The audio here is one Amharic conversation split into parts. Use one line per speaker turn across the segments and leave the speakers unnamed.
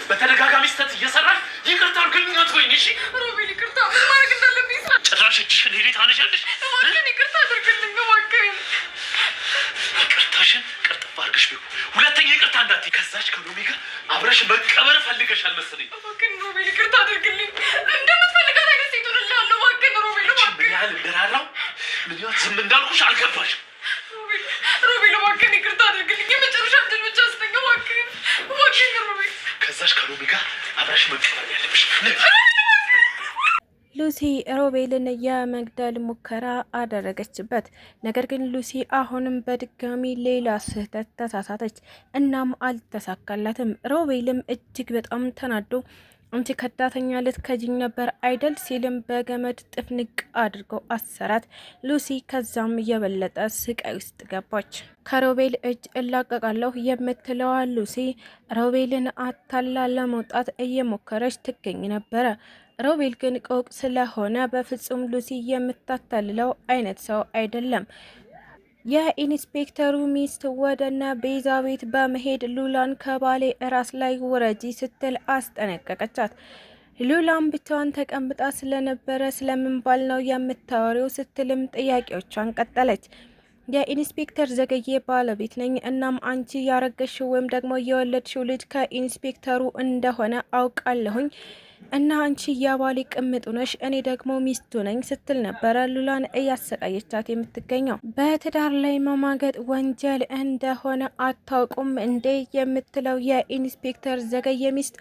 በተደጋጋሚ ስተት እየሰራሽ ይቅርታ አድርግልኝ አትበይኝ። እሺ ሮቤል፣ ይቅርታ ምን ማድረግ እንዳለብኝ ጭራሽ እጅሽን ሄዴ ታነሻለሽ። እባክህን ይቅርታ አድርግልኝ እባክህን። ይቅርታሽን ቅርጥፍ አድርገሽ ቢሆን ሁለተኛ ይቅርታ እንዳትይ። ከዛች ከሎሚ ጋር አብረሽ መቀበር ፈልገሻል መሰለኝ። እባክህን ሮቤል ይቅርታ አድርግልኝ። እንደምትፈልጋት አይነት ሴት ሆንልሃለሁ። እባክህን ሮቤል፣ እባክህን። ምን ያህል እንደራራው ምን ያህል ዝም እንዳልኩሽ አልገባሽም። ሮቤል እባክህን ይቅርታ አድርግልኝ። የመጨረሻ እድል ብቻ ስጠኝ እባክህን፣ እባክህን ሮቤል። ከዛች ከሎሚ ጋር አብረሽ መቀበር ያለብሽ።
ሉሲ ሮቤልን የመግደል ሙከራ አደረገችበት። ነገር ግን ሉሲ አሁንም በድጋሚ ሌላ ስህተት ተሳሳተች። እናም አልተሳካላትም። ሮቤልም እጅግ በጣም ተናዶ አንቺ ከዳተኛ ልትከጂኝ ነበር አይደል ሲልም በገመድ ጥፍንቅ አድርገው አሰራት። ሉሲ ከዛም የበለጠ ስቃይ ውስጥ ገባች። ከሮቤል እጅ እላቀቃለሁ የምትለዋ ሉሲ ሮቤልን አታላ ለመውጣት እየሞከረች ትገኝ ነበረ። ሮቤል ግን ቆቅ ስለሆነ በፍጹም ሉሲ የምታታልለው አይነት ሰው አይደለም። የኢንስፔክተሩ ሚስት ወደነ ቤዛ ቤት በመሄድ ሉላን ከባሌ ራስ ላይ ውረጂ ስትል አስጠነቀቀቻት። ሉላን ብቻዋን ተቀምጣ ስለነበረ ስለምን ባል ነው የምታወሪው ስትልም ጥያቄዎቿን ቀጠለች። የኢንስፔክተር ዘገየ ባለቤት ነኝ። እናም አንቺ ያረገሽው ወይም ደግሞ የወለድሽው ልጅ ከኢንስፔክተሩ እንደሆነ አውቃለሁኝ እና አንቺ የባሌ ቅምጡ ነሽ፣ እኔ ደግሞ ሚስቱ ነኝ ስትል ነበረ ሉላን እያሰቃየቻት የምትገኘው። በትዳር ላይ መማገጥ ወንጀል እንደሆነ አታውቁም እንዴ የምትለው የኢንስፔክተር ዘገየ ሚስት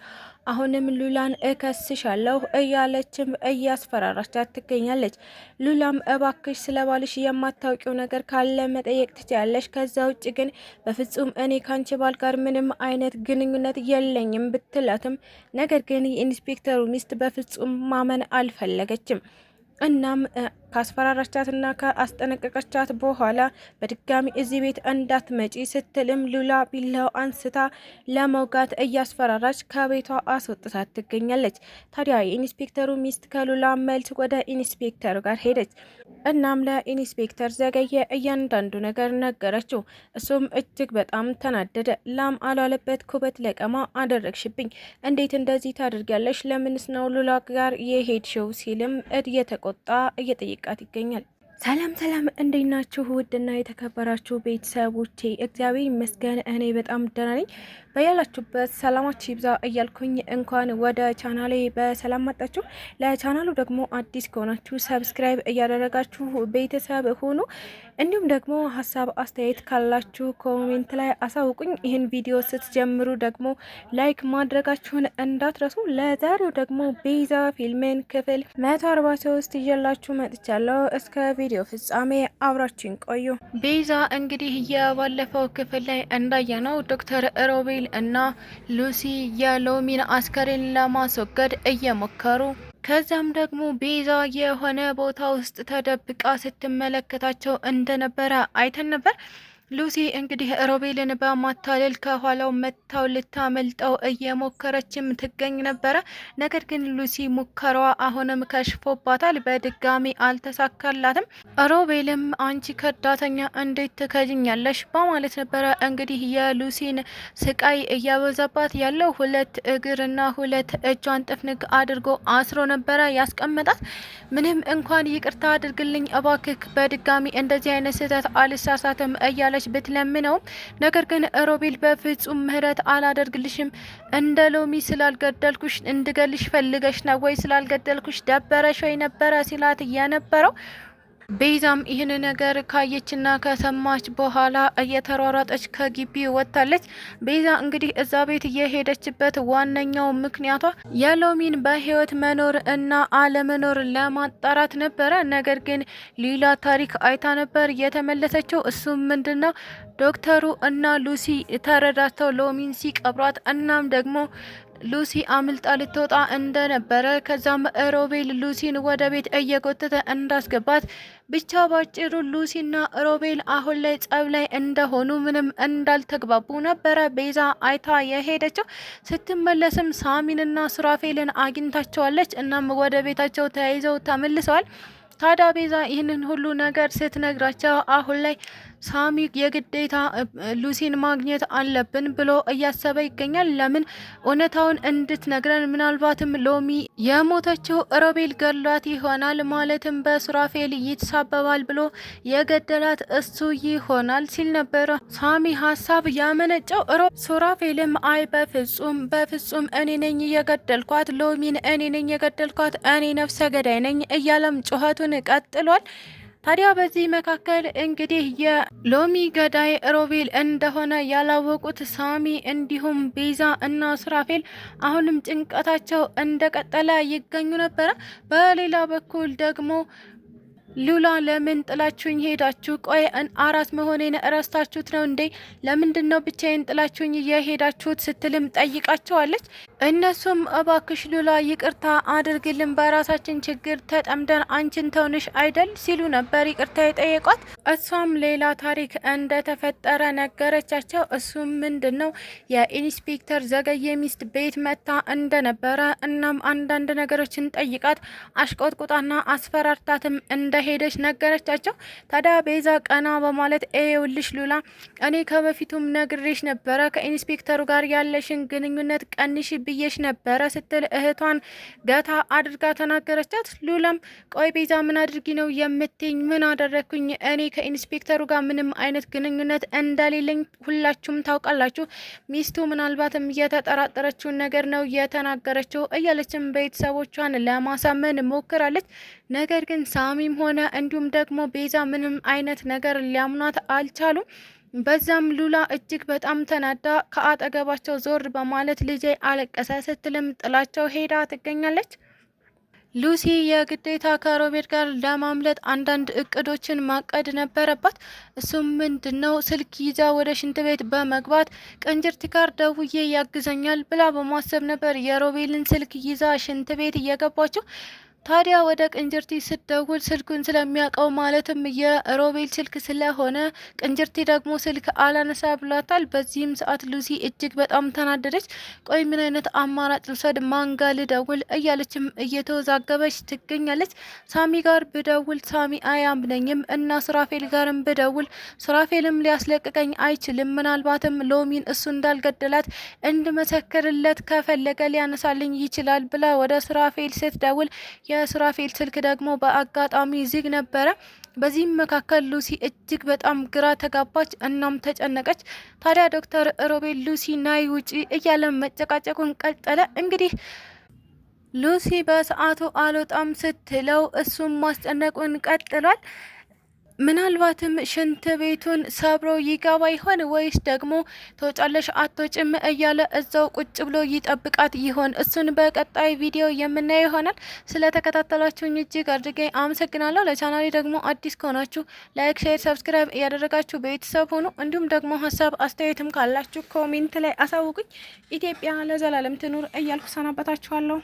አሁንም ሉላን እከስሻለሁ እያለችም እያስፈራራቻት ትገኛለች። ሉላም እባክሽ ስለባልሽ የማታውቂው ነገር ካለ መጠየቅ ትችያለሽ፣ ከዛ ውጭ ግን በፍጹም እኔ ካንቺ ባል ጋር ምንም አይነት ግንኙነት የለኝም ብትላትም ነገር ግን የኢንስፔክተሩ ሚስት በፍጹም ማመን አልፈለገችም። እናም ካስፈራራቻትና ከአስጠነቀቀቻት በኋላ በድጋሚ እዚህ ቤት እንዳትመጪ ስትልም ሉላ ቢላው አንስታ ለመውጋት እያስፈራራች ከቤቷ አስወጥታት ትገኛለች። ታዲያ የኢንስፔክተሩ ሚስት ከሉላ መልስ ወደ ኢንስፔክተሩ ጋር ሄደች። እናም ለኢንስፔክተር ዘገየ እያንዳንዱ ነገር ነገረችው። እሱም እጅግ በጣም ተናደደ። ላም አሏለበት ኩበት ለቀማ አደረግሽብኝ፣ እንዴት እንደዚህ ታደርጊያለሽ? ለምንስ ነው ሉላ ጋር የሄድሽው? ሲልም እየተቆጣ እየጠየቃት ይገኛል። ሰላም ሰላም፣ እንዴት ናችሁ? ውድና የተከበራችሁ ቤተሰቦቼ እግዚአብሔር ይመስገን እኔ በጣም ደህና ነኝ። በያላችሁበት ሰላማችሁ ይብዛ እያልኩኝ እንኳን ወደ ቻናሌ በሰላም መጣችሁ። ለቻናሉ ደግሞ አዲስ ከሆናችሁ ሰብስክራይብ እያደረጋችሁ ቤተሰብ ሁኑ። እንዲሁም ደግሞ ሀሳብ አስተያየት ካላችሁ ኮሜንት ላይ አሳውቁኝ። ይህን ቪዲዮ ስትጀምሩ ደግሞ ላይክ ማድረጋችሁን እንዳትረሱ። ለዛሬው ደግሞ ቤዛ ፊልምን ክፍል 143 ይዤላችሁ መጥቻለሁ። እስከ ቪዲዮ ፍጻሜ አብራችሁን ቆዩ። ቤዛ እንግዲህ የባለፈው ክፍል ላይ እንዳየነው ዶክተር ሮቤል እና ሉሲ የሎሚን አስከሬን ለማስወገድ እየሞከሩ ከዛም ደግሞ ቤዛ የሆነ ቦታ ውስጥ ተደብቃ ስትመለከታቸው እንደነበረ አይተን ነበር። ሉሲ እንግዲህ ሮቤልን በማታለል ከኋላው መታው ልታመልጠው እየሞከረችም ትገኝ ነበረ። ነገር ግን ሉሲ ሙከራዋ አሁንም ከሽፎባታል። በድጋሚ አልተሳካላትም። ሮቤልም አንቺ ከዳተኛ እንዴት ትከጅኛለሽ በማለት ነበረ እንግዲህ የሉሲን ስቃይ እያበዛባት ያለው። ሁለት እግርና ሁለት እጇን ጥፍንግ አድርጎ አስሮ ነበረ ያስቀመጣት። ምንም እንኳን ይቅርታ አድርግልኝ እባክህ፣ በድጋሚ እንደዚህ አይነት ስህተት አልሳሳትም እያለ ብትለምነውም ነገር ግን ሮቤል በፍጹም ምህረት አላደርግልሽም፣ እንደ ሎሚ ስላልገደልኩሽ እንድገልሽ ፈልገሽ ነው ወይ? ስላልገደልኩሽ ደበረሽ ወይ ነበረ ሲላት የነበረው። ቤዛም ይህን ነገር ካየችና ከሰማች በኋላ እየተሯሯጠች ከግቢ ወጥታለች። ቤዛ እንግዲህ እዛ ቤት የሄደችበት ዋነኛው ምክንያቷ የሎሚን በህይወት መኖር እና አለመኖር ለማጣራት ነበረ። ነገር ግን ሌላ ታሪክ አይታ ነበር የተመለሰችው። እሱም ምንድነው ዶክተሩ እና ሉሲ ተረዳተው ሎሚን ሲቀብሯት እናም ደግሞ ሉሲ አምልጣ ልትወጣ እንደነበረ ከዛም ሮቤል ሉሲን ወደ ቤት እየጎተተ እንዳስገባት ብቻ ባጭሩ ሉሲና ሮቤል አሁን ላይ ጸብ ላይ እንደሆኑ ምንም እንዳልተግባቡ ነበረ ቤዛ አይታ የሄደችው። ስትመለስም ሳሚንና ሱራፌልን አግኝታቸዋለች። እናም ወደ ቤታቸው ተያይዘው ተመልሰዋል። ታዲያ ቤዛ ይህንን ሁሉ ነገር ስትነግራቸው አሁን ላይ ሳሚ የግዴታ ሉሲን ማግኘት አለብን ብሎ እያሰበ ይገኛል። ለምን እውነታውን እንድትነግረን፣ ምናልባትም ሎሚ የሞተችው ሮቤል ገድሏት ይሆናል፣ ማለትም በሱራፌል ይትሳበባል ብሎ የገደላት እሱ ይሆናል ሲል ነበረ ሳሚ ሀሳብ ያመነጨው። ሱራፌልም አይ በፍጹም እኔ ነኝ የገደልኳት፣ ሎሚን እኔ ነኝ የገደልኳት፣ እኔ ነፍሰ ገዳይ ነኝ እያለም ጩኸቱን ቀጥሏል። ታዲያ በዚህ መካከል እንግዲህ የሎሚ ገዳይ ሮቤል እንደሆነ ያላወቁት ሳሚ እንዲሁም ቤዛ እና ሱራፌል አሁንም ጭንቀታቸው እንደቀጠለ ይገኙ ነበረ። በሌላ በኩል ደግሞ ሉላ ለምን ጥላችሁኝ ሄዳችሁ? ቆይ አራስ መሆኔን እረስታችሁት ነው እንዴ? ለምንድን ነው ብቻዬን ጥላችሁኝ የሄዳችሁት? ስትልም ጠይቃቸዋለች። እነሱም እባክሽ ሉላ ይቅርታ አድርግልን፣ በራሳችን ችግር ተጠምደን አንቺን ተውንሽ አይደል ሲሉ ነበር ይቅርታ የጠየቋት። እሷም ሌላ ታሪክ እንደተፈጠረ ነገረቻቸው። እሱም ምንድን ነው የኢንስፔክተር ዘገየ ሚስት ቤት መታ እንደነበረ፣ እናም አንዳንድ ነገሮችን ጠይቃት አሽቆጥቁጣና አስፈራርታትም ሄደች ነገረቻቸው። ታዲያ ቤዛ ቀና በማለት ይኸውልሽ ሉላ እኔ ከበፊቱም ነግሬሽ ነበረ ከኢንስፔክተሩ ጋር ያለሽን ግንኙነት ቀንሽ ብዬሽ ነበረ ስትል እህቷን ገታ አድርጋ ተናገረቻት። ሉላም ቆይ ቤዛ ምን አድርጊ ነው የምትኝ? ምን አደረግኩኝ? እኔ ከኢንስፔክተሩ ጋር ምንም አይነት ግንኙነት እንደሌለኝ ሁላችሁም ታውቃላችሁ። ሚስቱ ምናልባትም የተጠራጠረችውን ነገር ነው የተናገረችው እያለችም ቤተሰቦቿን ለማሳመን ሞክራለች። ነገር ግን ሳሚም ሆነ እንዲሁም ደግሞ ቤዛ ምንም አይነት ነገር ሊያምኗት አልቻሉም። በዛም ሉላ እጅግ በጣም ተናዳ ከአጠገባቸው ዞር በማለት ልጄ አለቀሰ ስትልም ጥላቸው ሄዳ ትገኛለች። ሉሲ የግዴታ ከሮቤል ጋር ለማምለጥ አንዳንድ እቅዶችን ማቀድ ነበረባት። እሱም ምንድነው ስልክ ይዛ ወደ ሽንት ቤት በመግባት ቅንጅርት ጋር ደውዬ ያግዘኛል ብላ በማሰብ ነበር የሮቤልን ስልክ ይዛ ሽንት ቤት እየገባችው። ታዲያ ወደ ቅንጅርቲ ስትደውል ስልኩን ስለሚያውቀው ማለትም የሮቤል ስልክ ስለሆነ ቅንጅርቲ ደግሞ ስልክ አላነሳ ብሏታል። በዚህም ሰዓት ሉሲ እጅግ በጣም ተናደደች። ቆይ ምን አይነት አማራጭ ልውሰድ? ማንጋ ልደውል እያለችም እየተወዛገበች ትገኛለች። ሳሚ ጋር ብደውል ሳሚ አያምነኝም እና ሱራፌል ጋርም ብደውል ሱራፌልም ሊያስለቅቀኝ አይችልም። ምናልባትም ሎሚን እሱ እንዳልገደላት እንድመሰክርለት ከፈለገ ሊያነሳልኝ ይችላል ብላ ወደ ሱራፌል ስትደውል የሱራፌል ስልክ ደግሞ በአጋጣሚ ዝግ ነበረ። በዚህም መካከል ሉሲ እጅግ በጣም ግራ ተጋባች፣ እናም ተጨነቀች። ታዲያ ዶክተር ሮቤል ሉሲ ናይ ውጪ እያለ መጨቃጨቁን ቀጠለ። እንግዲህ ሉሲ በሰዓቱ አልወጣም ስትለው እሱም ማስጨነቁን ቀጥሏል። ምናልባትም ሽንት ቤቱን ሰብሮ ይገባ ይሆን ወይስ ደግሞ ተወጫለሽ አትወጭም እያለ እዛው ቁጭ ብሎ ይጠብቃት ይሆን? እሱን በቀጣይ ቪዲዮ የምናየው ይሆናል። ስለተከታተላችሁኝ እጅግ አድርጌ አመሰግናለሁ። ለቻናሌ ደግሞ አዲስ ከሆናችሁ ላይክ፣ ሼር፣ ሰብስክራይብ እያደረጋችሁ ቤተሰብ ሆኑ። እንዲሁም ደግሞ ሀሳብ አስተያየትም ካላችሁ ኮሜንት ላይ አሳውቁኝ። ኢትዮጵያ ለዘላለም ትኑር እያልኩ ሰናበታችኋለሁ።